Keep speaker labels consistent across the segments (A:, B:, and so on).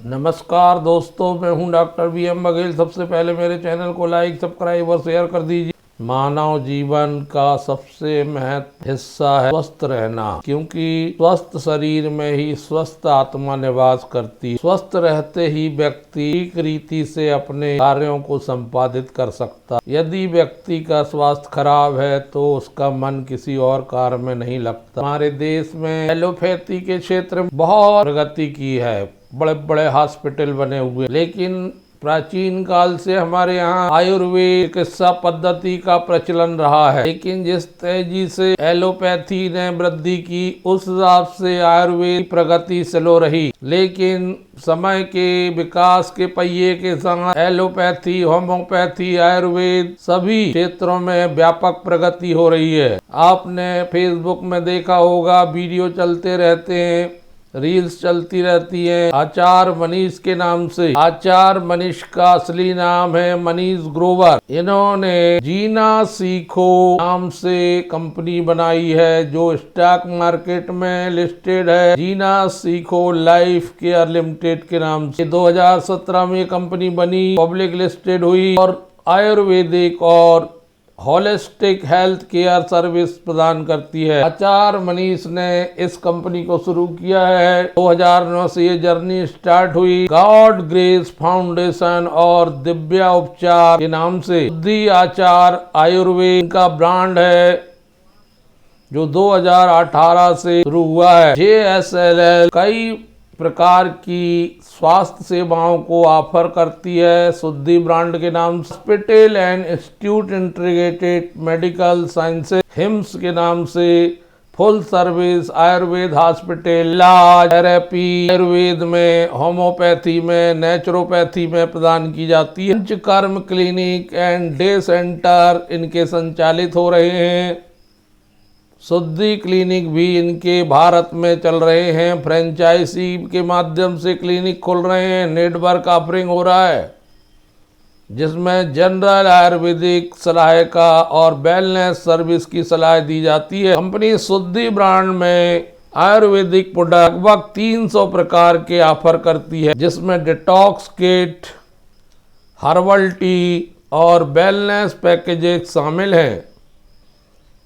A: नमस्कार दोस्तों, मैं हूं डॉक्टर VM बघेल। सबसे पहले मेरे चैनल को लाइक, सब्सक्राइब और शेयर कर दीजिए। मानव जीवन का सबसे महत्वपूर्ण हिस्सा है स्वस्थ रहना, क्योंकि स्वस्थ शरीर में ही स्वस्थ आत्मा निवास करती है। स्वस्थ रहते ही व्यक्ति ठीक रीति से अपने कार्यों को संपादित कर सकता है। यदि व्यक्ति का स्वास्थ्य खराब है तो उसका मन किसी और कार्य में नहीं लगता। हमारे देश में एलोपैथी के क्षेत्र में बहुत प्रगति की है, बड़े बड़े हॉस्पिटल बने हुए, लेकिन प्राचीन काल से हमारे यहाँ आयुर्वेद चिकित्सा पद्धति का प्रचलन रहा है। लेकिन जिस तेजी से एलोपैथी ने वृद्धि की, उस हिसाब से आयुर्वेद प्रगति स्लो रही। लेकिन समय के विकास के पहिए के साथ एलोपैथी, होम्योपैथी, आयुर्वेद सभी क्षेत्रों में व्यापक प्रगति हो रही है। आपने फेसबुक में देखा होगा, वीडियो चलते रहते हैं, रील्स चलती रहती है आचार्य मनीष के नाम से। आचार्य मनीष का असली नाम है मनीष ग्रोवर। इन्होंने जीना सीखो नाम से कंपनी बनाई है, जो स्टॉक मार्केट में लिस्टेड है। जीना सीखो लाइफ केयर लिमिटेड के नाम से 2017 में कंपनी बनी, पब्लिक लिस्टेड हुई और आयुर्वेदिक और होलिस्टिक हेल्थ केयर सर्विस प्रदान करती है। आचार्य मनीष ने इस कंपनी को शुरू किया है। 2009 से ये जर्नी स्टार्ट हुई। गॉड ग्रेस फाउंडेशन और दिव्या उपचार के नाम से बुद्धि आचार आयुर्वेद का ब्रांड है, जो 2018 से शुरू हुआ है। JSLL कई प्रकार की स्वास्थ्य सेवाओं को ऑफर करती है शुद्धि ब्रांड के नाम से। Hospital and institute integrated medical sciences hymns के नाम से फुल सर्विस आयुर्वेद हॉस्पिटल, इलाज, थेरेपी आयुर्वेद में, होम्योपैथी में, नेचुरोपैथी में प्रदान की जाती है। Panchakarma clinic and day centre इनके संचालित हो रहे हैं। शुद्धि क्लिनिक भी इनके भारत में चल रहे हैं। फ्रेंचाइजी के माध्यम से क्लिनिक खोल रहे हैं। नेटवर्क ऑफरिंग हो रहा है, जिसमें जनरल आयुर्वेदिक सलाह का और वेलनेस सर्विस की सलाह दी जाती है। कंपनी शुद्धि ब्रांड में आयुर्वेदिक प्रोडक्ट लगभग 300 प्रकार के ऑफर करती है, जिसमें डिटॉक्स किट, हर्बल टी और वेलनेस पैकेजेस शामिल हैं।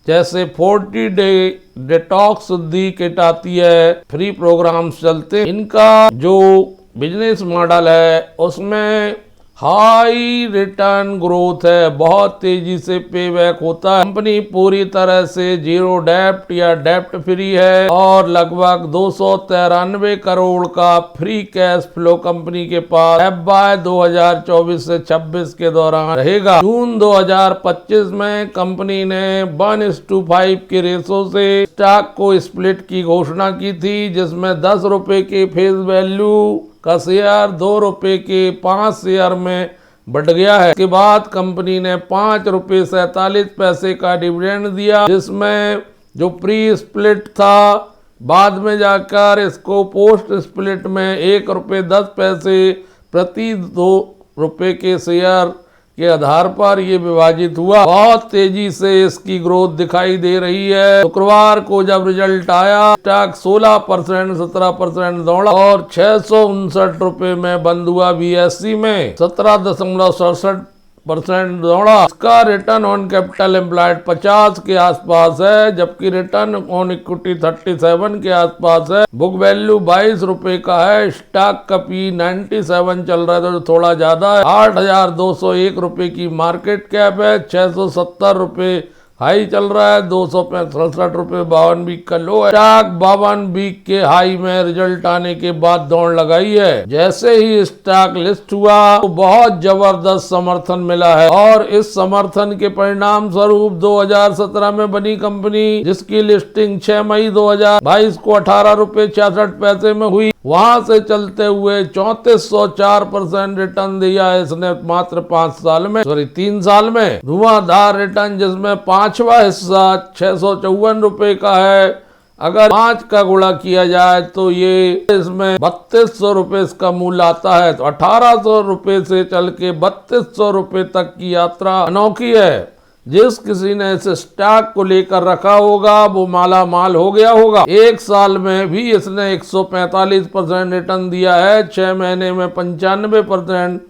A: जैसे 40 डे डिटॉक्स शुद्धि किट आती है, फ्री प्रोग्राम्स चलते हैं। इनका जो बिजनेस मॉडल है उसमें हाई रिटर्न ग्रोथ है, बहुत तेजी से पे बैक होता है। कंपनी पूरी तरह से जीरो डेप्ट या डेप्ट फ्री है और लगभग 293 करोड़ का फ्री कैश फ्लो कंपनी के पास FY 2024 से 26 के दौरान रहेगा। जून 2025 में कंपनी ने 1:5 के रेशो से स्टॉक को स्प्लिट की घोषणा की थी, जिसमें 10 रुपए के फेस वैल्यू का शेयर 2 रुपए के 5 शेयर में बढ़ गया है। इसके बाद कंपनी ने 5 रुपए 47 पैसे का डिविडेंड दिया, जिसमें जो प्री स्प्लिट था, बाद में जाकर इसको पोस्ट स्प्लिट में 1 रुपए 10 पैसे प्रति 2 रुपए के शेयर के आधार पर ये विभाजित हुआ। बहुत तेजी से इसकी ग्रोथ दिखाई दे रही है। शुक्रवार को जब रिजल्ट आया, स्टॉक 16%, 17% दौड़ा और 659 रुपए में बंद हुआ। BSE में 17.67% दौड़ा। इसका रिटर्न ऑन कैपिटल एम्प्लॉयड 50 के आसपास है, जबकि रिटर्न ऑन इक्विटी 37 के आसपास है। बुक वैल्यू 22 रुपए का है। स्टॉक का P 97 चल रहा है, तो थोड़ा ज्यादा है। 8,201 रुपए की मार्केट कैप है। 670 रुपए हाई चल रहा है। 267 रुपए 52 वीक का लो है। स्टॉक 52 वीक के हाई में रिजल्ट आने के बाद दौड़ लगाई है। जैसे ही स्टॉक लिस्ट हुआ तो बहुत जबरदस्त समर्थन मिला है और इस समर्थन के परिणाम स्वरूप 2017 में बनी कंपनी, जिसकी लिस्टिंग 6 मई 2022 को 18 रुपए 66 पैसे में हुई, वहां से चलते हुए 3404% रिटर्न दिया है इसने मात्र 3 साल में। धुआंधार रिटर्न, जिसमें 5वां हिस्सा 654 रुपए का है। अगर 5 का गुणा किया जाए तो ये इसमें 3200 रुपए इसका मूल्य आता है। तो 1800 रुपए से चल के 3200 रुपए तक की यात्रा अनोखी है। जिस किसी ने इस स्टॉक को लेकर रखा होगा वो माला माल हो गया होगा। एक साल में भी इसने 145% रिटर्न दिया है, 6 महीने में 95%,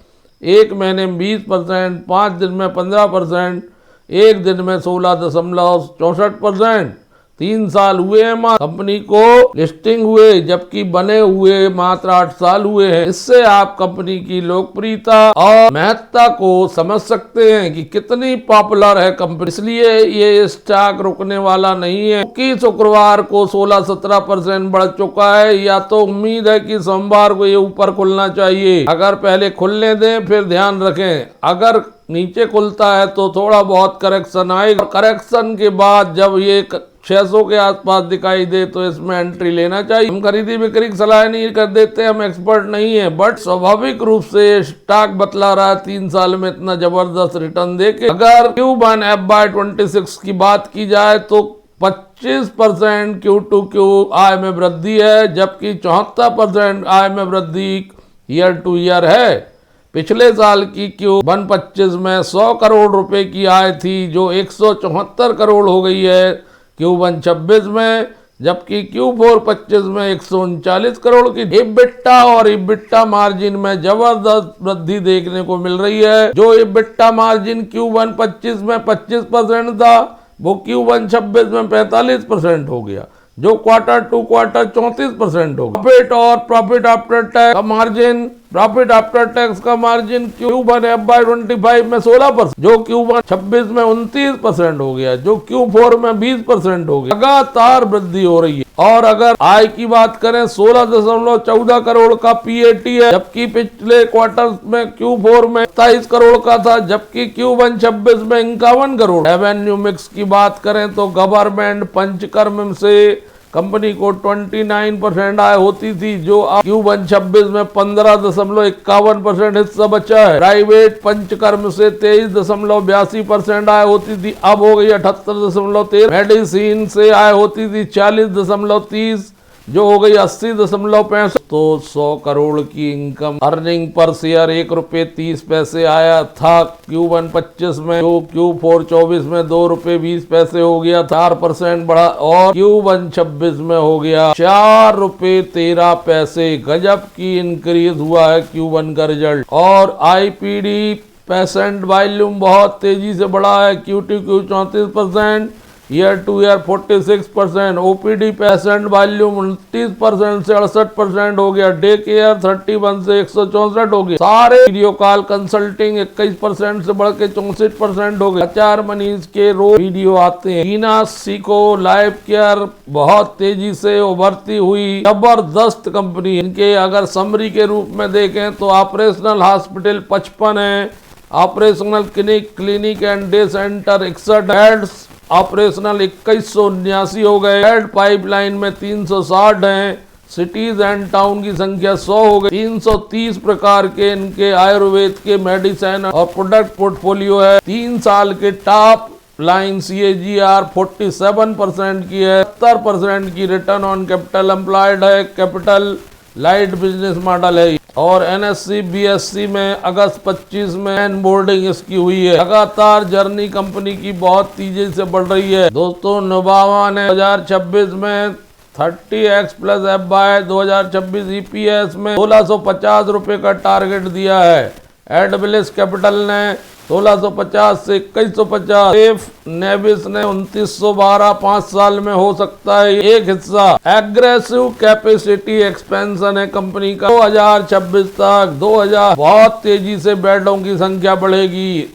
A: 1 महीने में 20%, 5 दिन में 15%, 1 दिन में 16.64%। 3 साल हुए हैं कंपनी को लिस्टिंग हुए, जबकि बने हुए मात्र 8 साल हुए हैं। इससे आप कंपनी की लोकप्रियता और महत्ता को समझ सकते हैं कि कितनी पॉपुलर है कंपनी। इसलिए ये स्टॉक रुकने वाला नहीं है, क्योंकि शुक्रवार को 16-17% बढ़ चुका है। या तो उम्मीद है कि सोमवार को ये ऊपर खुलना चाहिए। अगर पहले खुलने दें फिर ध्यान रखें, अगर नीचे खुलता है तो थोड़ा बहुत करेक्शन आएगा। करेक्शन के बाद जब ये 600 के आसपास दिखाई दे तो इसमें एंट्री लेना चाहिए। हम खरीदी बिक्री की सलाह नहीं कर देते, हम एक्सपर्ट नहीं है, बट स्वाभाविक रूप से स्टॉक बतला रहा है 3 साल में इतना जबरदस्त रिटर्न देके। अगर Q1 FY26 की बात की जाए तो 25% Q2Q आय में वृद्धि है, जबकि 74% आय में वृद्धि ईयर टू ईयर है। पिछले साल की Q1 25 में 100 करोड़ रुपए की आय थी, जो 174 करोड़ हो गई है Q1 26 में, जबकि Q4 25 में 139 करोड़ की। EBITDA और EBITDA मार्जिन में जबरदस्त वृद्धि देखने को मिल रही है। जो EBITDA मार्जिन Q1 25 में 25% था, वो Q1 26 में 45% हो गया, जो क्वार्टर टू क्वार्टर 34% हो गया। प्रॉफिट और प्रॉफिट आफ्टर टैक्स का मार्जिन, प्रॉफिट आफ्टर टैक्स का मार्जिन Q1 FY25 में 16%, जो Q1 26 में 29% हो गया, जो Q4 में 20% हो गया। लगातार वृद्धि हो रही है। और अगर आय की बात करें 16.14 करोड़ का PAT है, जबकि पिछले क्वार्टर में Q4 में 27 करोड़ का था, जबकि Q1 26 में 51 करोड़। रेवेन्यू मिक्स की बात करें तो गवर्नमेंट पंचकर्म से कंपनी को 29% आय होती थी, जो Q1 26 में 15.51% हिस्सा बचा है। प्राइवेट पंचकर्म से 23.82% आय होती थी, अब हो गई 78.13। मेडिसिन से आय होती थी 40.30, जो हो गई 80.65। तो 100 करोड़ की इनकम, अर्निंग पर शेयर 1 रुपये 30 पैसे आया था Q1 25 में, जो Q4 24 में 2 रुपये 20 पैसे हो गया, 4% बढ़ा, और Q1 26 में हो गया 4 रुपये 13 पैसे। गजब की इंक्रीज हुआ है Q1 का रिजल्ट। और IPD पेशेंट वॉल्यूम बहुत तेजी से बढ़ा है, Q2Q 34%, year two year 46%। OPD patient volume 29% से 68% हो गया। डे केयर 31 से 164 हो गया। सारे वीडियो कॉल कंसल्टिंग 21% से बढ़ के 64% हो गए। HR मनीष के रोज वीडियो आते हैं। टीना सीको लाइफ केयर बहुत तेजी से उभरती हुई जबरदस्त कंपनी। इनके अगर समरी के रूप में देखें तो ऑपरेशनल हॉस्पिटल 55 है, operational clinic and day centre 61 beds, operational 2179 हो गए। बेड पाइपलाइन में 360 हैं। सिटीज एंड टाउन की संख्या 100 हो गई। 330 प्रकार के इनके आयुर्वेद के मेडिसिन और प्रोडक्ट पोर्टफोलियो है। 3 साल के टॉप लाइन CAGR 47% की है। 70% की रिटर्न ऑन कैपिटल एम्प्लॉयड है। कैपिटल लाइट बिजनेस मॉडल है। और NSE BSE में अगस्त 25 में एनबोर्डिंग इसकी हुई है। लगातार जर्नी कंपनी की बहुत तेजी से बढ़ रही है। दोस्तों, नुभावा ने 2026 में 30x प्लस FY 2026 EPS में 1650 रुपए का टारगेट दिया है। एडबिलिस कैपिटल ने 1650 से 2150, नेविस ने 2912, 5 साल में हो सकता है एक हिस्सा। एग्रेसिव कैपेसिटी एक्सपेंशन है कंपनी का। 2026 तक 2000 बहुत तेजी से बेडों की संख्या बढ़ेगी।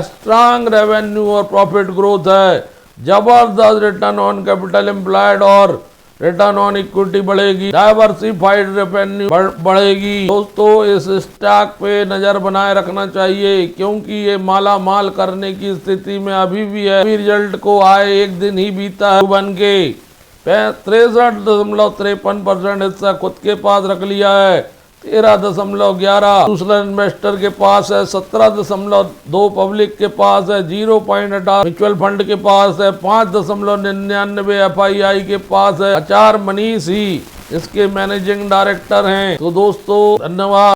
A: स्ट्रांग रेवेन्यू और प्रॉफिट ग्रोथ है। जबरदस्त रिटर्न ऑन कैपिटल एम्प्लॉयड और रिटर्न ऑन इक्विटी बढ़ेगी। डाइवर्सिफाइड रेवेन्यू बढ़ेगी। दोस्तों, इस स्टॉक पे नजर बनाए रखना चाहिए, क्योंकि ये माला माल करने की स्थिति में अभी भी है। अभी रिजल्ट को आए 1 दिन ही बीता है बन के 63.53% हिस्सा खुद के पास रख लिया है। 13.11 दूसरा इन्वेस्टर के पास है। 17.2 पब्लिक के पास है। 0.8 म्यूचुअल फंड के पास है। 5.99 FII के पास है। HR मनीष ही इसके मैनेजिंग डायरेक्टर हैं। तो दोस्तों, धन्यवाद।